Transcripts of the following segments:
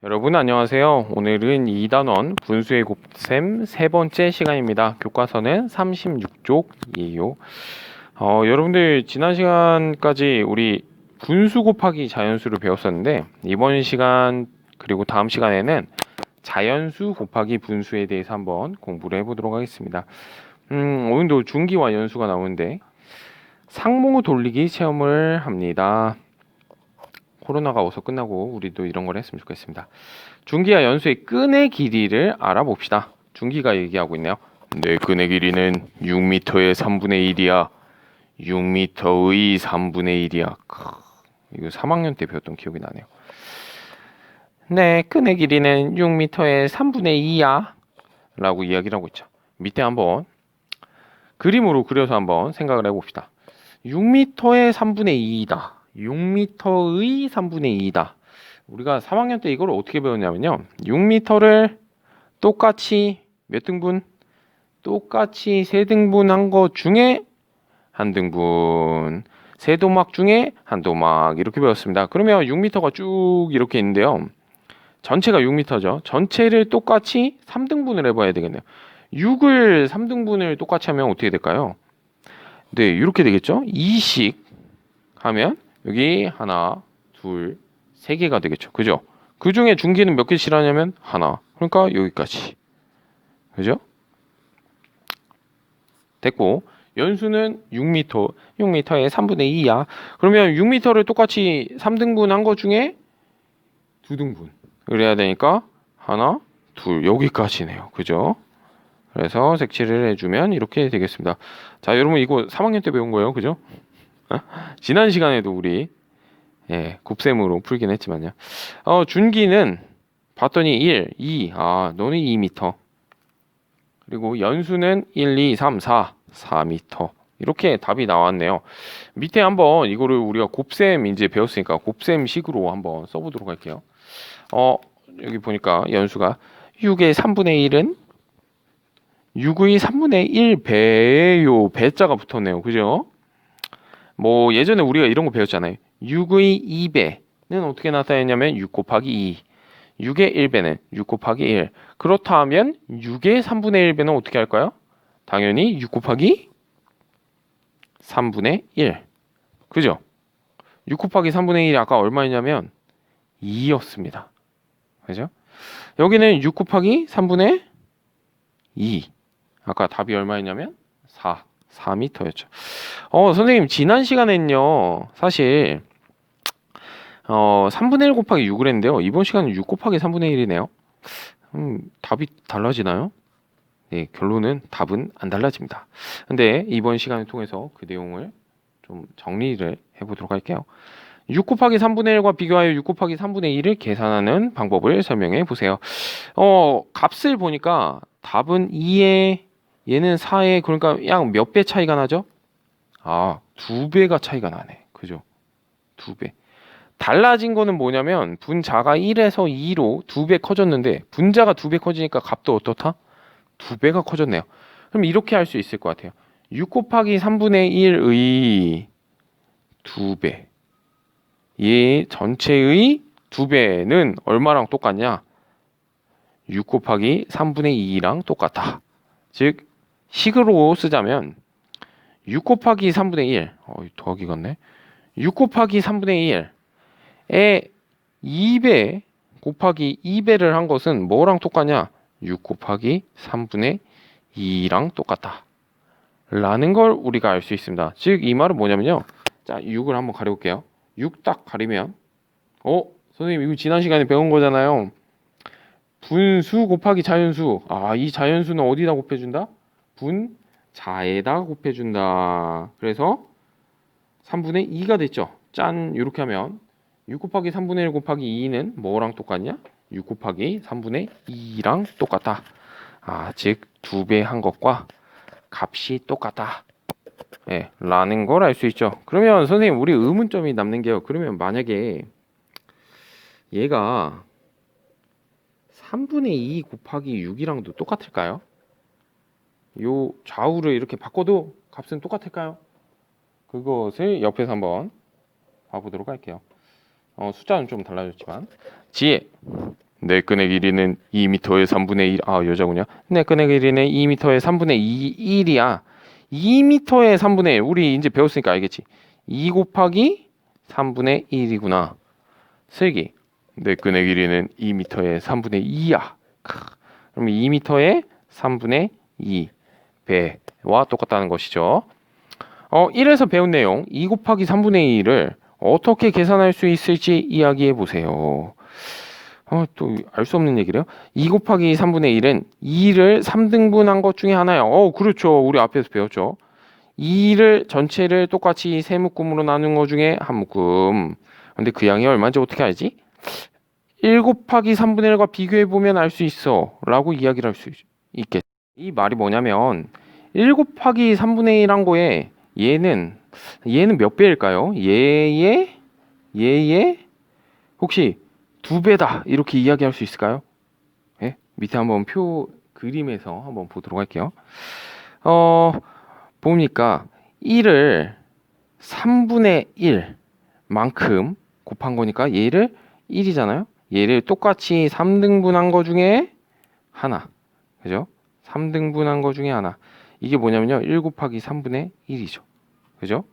여러분 안녕하세요. 오늘은 2단원 분수의 곱셈 세 번째 시간입니다. 교과서는 36쪽이에요. 여러분들 지난 시간까지 우리 분수 곱하기 자연수를 배웠었는데 이번 시간 그리고 다음 시간에는 자연수 곱하기 분수에 대해서 한번 공부를 해보도록 하겠습니다. 오늘도 중기와 연수가 나오는데 상모 돌리기 체험을 합니다. 코로나가 어서 끝나고 우리도 이런 걸 했으면 좋겠습니다. 중기와 연수의 끈의 길이를 알아봅시다. 중기가 얘기하고 있네요. 내 끈의 길이는 6m의 3분의 1이야. 6m의 3분의 1이야. 이거 3학년 때 배웠던 기억이 나네요. 내 끈의 길이는 6m의 3분의 2야. 라고 이야기를 하고 있죠. 밑에 한번 그림으로 그려서 한번 생각을 해봅시다. 6m의 3분의 2이다. 6m의 3분의 2이다. 우리가 3학년 때 이걸 어떻게 배웠냐면요. 6m를 똑같이 몇 등분? 똑같이 3등분한 거 중에 한 등분. 세 도막 중에 한 도막 이렇게 배웠습니다. 그러면 6m가 쭉 이렇게 있는데요. 전체가 6m죠. 전체를 똑같이 3등분을 해봐야 되겠네요. 6을 3등분을 똑같이 하면 어떻게 될까요? 네, 이렇게 되겠죠. 2씩 하면 여기 하나, 둘, 세 개가 되겠죠. 그죠? 그 중에 중기는 몇 개씩 하냐면 하나. 그러니까 여기까지. 그죠? 됐고 연수는 6m, 6m의 3분의 2야. 그러면 6m를 똑같이 3등분 한 것 중에 2등분. 그래야 되니까 하나, 둘, 여기까지네요. 그죠? 그래서 색칠을 해주면 이렇게 되겠습니다. 자, 여러분 이거 3학년 때 배운 거예요. 그죠? 지난 시간에도 우리 곱셈으로 풀긴 했지만요. 준기는 봤더니 1, 2, 너는 2m. 그리고 연수는 1, 2, 3, 4, 4m. 이렇게 답이 나왔네요. 밑에 한번 이거를 우리가 곱셈 이제 배웠으니까 곱셈식으로 한번 써보도록 할게요. 여기 보니까 연수가 6의 3분의 1은 6의 3분의 1배예요. 배자가 붙었네요. 그죠? 뭐 예전에 우리가 이런 거 배웠잖아요. 6의 2배는 어떻게 나타내냐면 6 곱하기 2. 6의 1배는 6 곱하기 1. 그렇다면 6의 3분의 1배는 어떻게 할까요? 당연히 6 곱하기 3분의 1. 그죠? 6 곱하기 3분의 1이 아까 얼마였냐면 2였습니다. 그죠? 여기는 6 곱하기 3분의 2. 아까 답이 얼마였냐면 4m였죠. 선생님 지난 시간에는요. 사실 3분의 1 곱하기 6을 했는데요. 이번 시간은 6 곱하기 3분의 1이네요. 답이 달라지나요? 네, 결론은 답은 안 달라집니다. 근데 이번 시간을 통해서 그 내용을 좀 정리를 해보도록 할게요. 6 곱하기 3분의 1과 비교하여 6 곱하기 3분의 1을 계산하는 방법을 설명해 보세요. 값을 보니까 답은 2에 얘는 4에 그러니까 약 몇 배 차이가 나죠? 2배가 차이가 나네. 그죠? 2배. 달라진 거는 뭐냐면 분자가 1에서 2로 2배 커졌는데 분자가 2배 커지니까 값도 어떻다? 2배가 커졌네요. 그럼 이렇게 할 수 있을 것 같아요. 6 곱하기 3분의 1의 2배. 얘 전체의 2배는 얼마랑 똑같냐? 6 곱하기 3분의 2랑 똑같다. 즉 식으로 쓰자면 6 곱하기 3분의 1 더하기 같네. 6 곱하기 3분의 1에 2배 곱하기 2배를 한 것은 뭐랑 똑같냐? 6 곱하기 3분의 2랑 똑같다 라는 걸 우리가 알 수 있습니다. 즉 이 말은 뭐냐면요. 자, 6을 한번 가려볼게요. 6 딱 가리면 선생님 이거 지난 시간에 배운 거잖아요. 분수 곱하기 자연수. 이 자연수는 어디다 곱해준다? 분자에다 곱해준다. 그래서 3분의 2가 됐죠. 짠, 이렇게 하면 6 곱하기 3분의 1 곱하기 2는 뭐랑 똑같냐? 6 곱하기 3분의 2랑 똑같다. 즉 2배 한 것과 값이 똑같다. 라는 걸 알 수 있죠. 그러면 선생님 우리 의문점이 남는 게요. 그러면 만약에 얘가 3분의 2 곱하기 6이랑도 똑같을까요? 요 좌우를 이렇게 바꿔도 값은 똑같을까요? 그것을 옆에서 한번 봐보도록 할게요. 숫자는 좀 달라졌지만 지혜 내 끈의 길이는 2m의 3분의 1. 아, 여자군요. 내 끈의 길이는 2m의 3분의 1이야. 2m의 3분의 1. 우리 이제 배웠으니까 알겠지. 2 곱하기 3분의 1이구나. 슬기. 내 끈의 길이는 2m의 3분의 2야. 그럼 2m의 3분의 2 배와 똑같다는 것이죠. 1에서 배운 내용 2 곱하기 3분의 1을 어떻게 계산할 수 있을지 이야기해 보세요. 또 알 수 없는 얘기래요. 2 곱하기 3분의 1은 2를 3등분한 것 중에 하나예요. 그렇죠. 우리 앞에서 배웠죠. 2를 전체를 똑같이 세 묶음으로 나눈 것 중에 한 묶음. 근데 그 양이 얼마인지 어떻게 알지? 1 곱하기 3분의 1과 비교해보면 알 수 있어 라고 이야기를 할 수 있겠죠. 이 말이 뭐냐면 1 곱하기 3분의 1 한 거에 얘는 몇 배일까요? 얘의 혹시 2배다 이렇게 이야기할 수 있을까요? 예? 밑에 한번 표 그림에서 한번 보도록 할게요. 보니까 1을 3분의 1만큼 곱한 거니까 얘를 1이잖아요. 얘를 똑같이 3등분한 거 중에 하나. 그죠? 3등분한 거 중에 하나. 이게 뭐냐면요. 1 곱하기 3분의 1이죠. 그죠?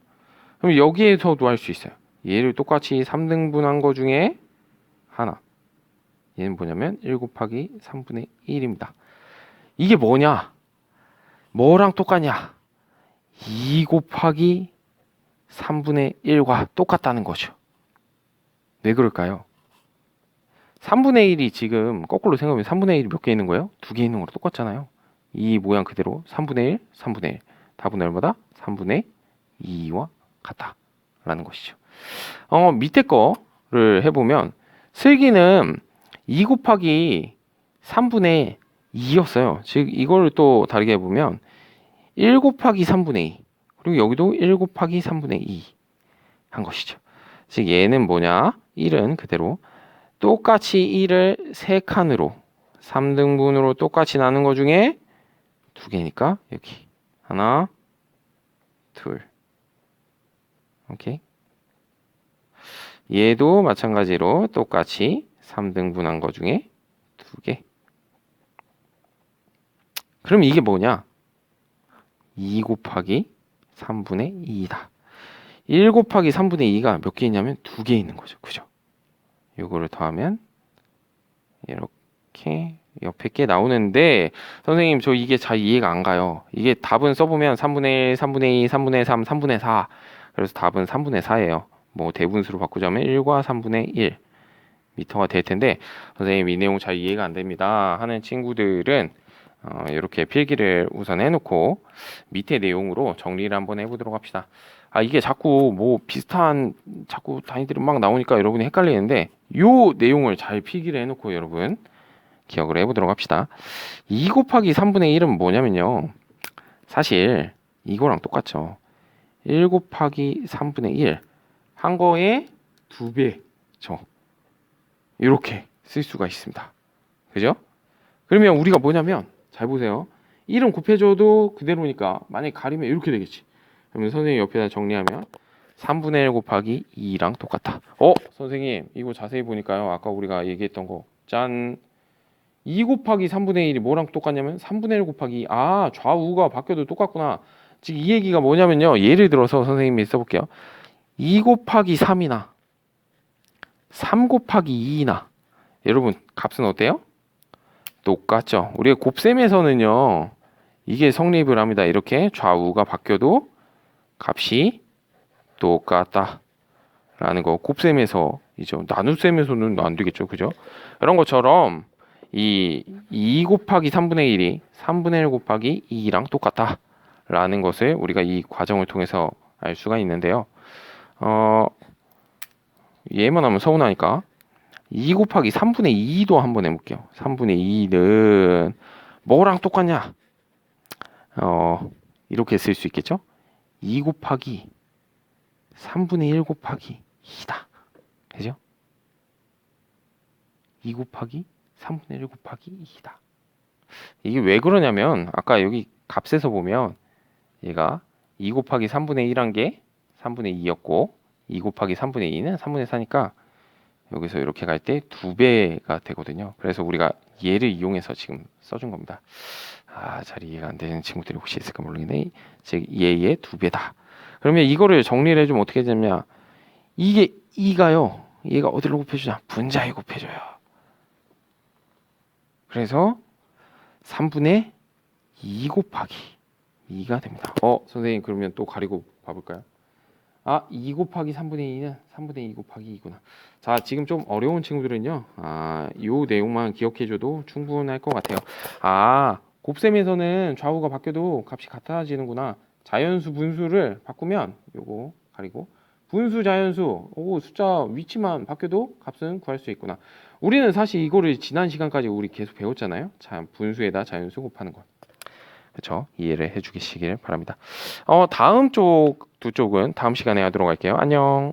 그럼 여기에서도 할 수 있어요. 얘를 똑같이 3등분한 거 중에 하나. 얘는 뭐냐면 1 곱하기 3분의 1입니다. 이게 뭐냐? 뭐랑 똑같냐? 2 곱하기 3분의 1과 똑같다는 거죠. 왜 그럴까요? 3분의 1이 지금 거꾸로 생각하면 3분의 1이 몇 개 있는 거예요? 2개 있는 거랑 똑같잖아요. 이 모양 그대로 3분의 1, 3분의 1. 답은 얼마다? 3분의 2와 같다. 라는 것이죠. 밑에 거를 해보면 슬기는 2 곱하기 3분의 2였어요. 즉 이걸 또 다르게 해보면 1 곱하기 3분의 2 그리고 여기도 1 곱하기 3분의 2 한 것이죠. 즉 얘는 뭐냐? 1은 그대로 똑같이 1을 3칸으로 3등분으로 똑같이 나눈 거 중에 2개니까 여기 하나 둘 오케이. 얘도 마찬가지로 똑같이 3등분한 거 중에 2개. 그럼 이게 뭐냐? 2 곱하기 3분의 2이다. 1 곱하기 3분의 2가 몇 개 있냐면 2개 있는 거죠. 그죠? 요거를 더하면 이렇게 옆에 게 나오는데 선생님 저 이게 잘 이해가 안 가요. 이게 답은 써보면 3분의 1, 3분의 2, 3분의 3, 3분의 4 그래서 답은 3분의 4예요. 뭐 대분수로 바꾸자면 1과 3분의 1 미터가 될 텐데 선생님 이 내용 잘 이해가 안 됩니다 하는 친구들은 이렇게 필기를 우선 해놓고 밑에 내용으로 정리를 한번 해보도록 합시다. 이게 자꾸 뭐 비슷한 자꾸 단위들이 막 나오니까 여러분이 헷갈리는데 요 내용을 잘 필기를 해놓고 여러분 기억을 해보도록 합시다. 2 곱하기 3분의 1은 뭐냐면요. 사실 이거랑 똑같죠. 1 곱하기 3분의 1 한 거에 2배죠. 이렇게 쓸 수가 있습니다. 그죠? 그러면 우리가 뭐냐면 잘 보세요. 1은 곱해줘도 그대로니까 만약에 가리면 이렇게 되겠지. 그러면 선생님 옆에다 정리하면 3분의 1 곱하기 2랑 똑같다. 선생님 이거 자세히 보니까요. 아까 우리가 얘기했던 거 짠. 2 곱하기 3분의 1이 뭐랑 똑같냐면 3분의 1 곱하기 2. 좌우가 바뀌어도 똑같구나. 즉 이 얘기가 뭐냐면요. 예를 들어서 선생님이 써볼게요. 2 곱하기 3이나 3 곱하기 2나 여러분 값은 어때요? 똑같죠. 우리가 곱셈에서는요. 이게 성립을 합니다. 이렇게 좌우가 바뀌어도 값이 똑같다 라는 거 곱셈에서이죠. 나눗셈에서는 안 되겠죠. 그죠? 이런 것처럼 이 2 곱하기 3분의 1이 3분의 1 곱하기 2랑 똑같다 라는 것을 우리가 이 과정을 통해서 알 수가 있는데요. 얘만 하면 서운하니까 2 곱하기 3분의 2도 한번 해볼게요. 3분의 2는 뭐랑 똑같냐? 이렇게 쓸 수 있겠죠? 2 곱하기 3분의 1 곱하기 2다. 그죠? 2 곱하기 3분의 1 곱하기 2다. 이게 왜 그러냐면 아까 여기 값에서 보면 얘가 2 곱하기 3분의 1한 게 3분의 2였고 2 곱하기 3분의 2는 3분의 4니까 여기서 이렇게 갈 때 2배가 되거든요. 그래서 우리가 얘를 이용해서 지금 써준 겁니다. 잘 이해가 안 되는 친구들이 혹시 있을까 모르겠네. 즉 얘의 2배다. 그러면 이거를 정리를 해주면 어떻게 되냐면 이게 2가요. 얘가 어디로 곱해주냐? 분자에 곱해줘요. 그래서 3분의 2 곱하기 2가 됩니다. 선생님 그러면 또 가리고 봐볼까요? 2 곱하기 3분의 2는 3분의 2 곱하기 2구나. 자, 지금 좀 어려운 친구들은요. 요 내용만 기억해줘도 충분할 것 같아요. 곱셈에서는 좌우가 바뀌어도 값이 같아지는구나. 자연수 분수를 바꾸면 요거 가리고 분수 자연수 숫자 위치만 바뀌어도 값은 구할 수 있구나. 우리는 사실 이거를 지난 시간까지 우리 계속 배웠잖아요. 자, 분수에다 자연수 곱하는 것. 그렇죠? 이해를 해주시길 바랍니다. 다음 쪽 두 쪽은 다음 시간에 하도록 할게요. 안녕.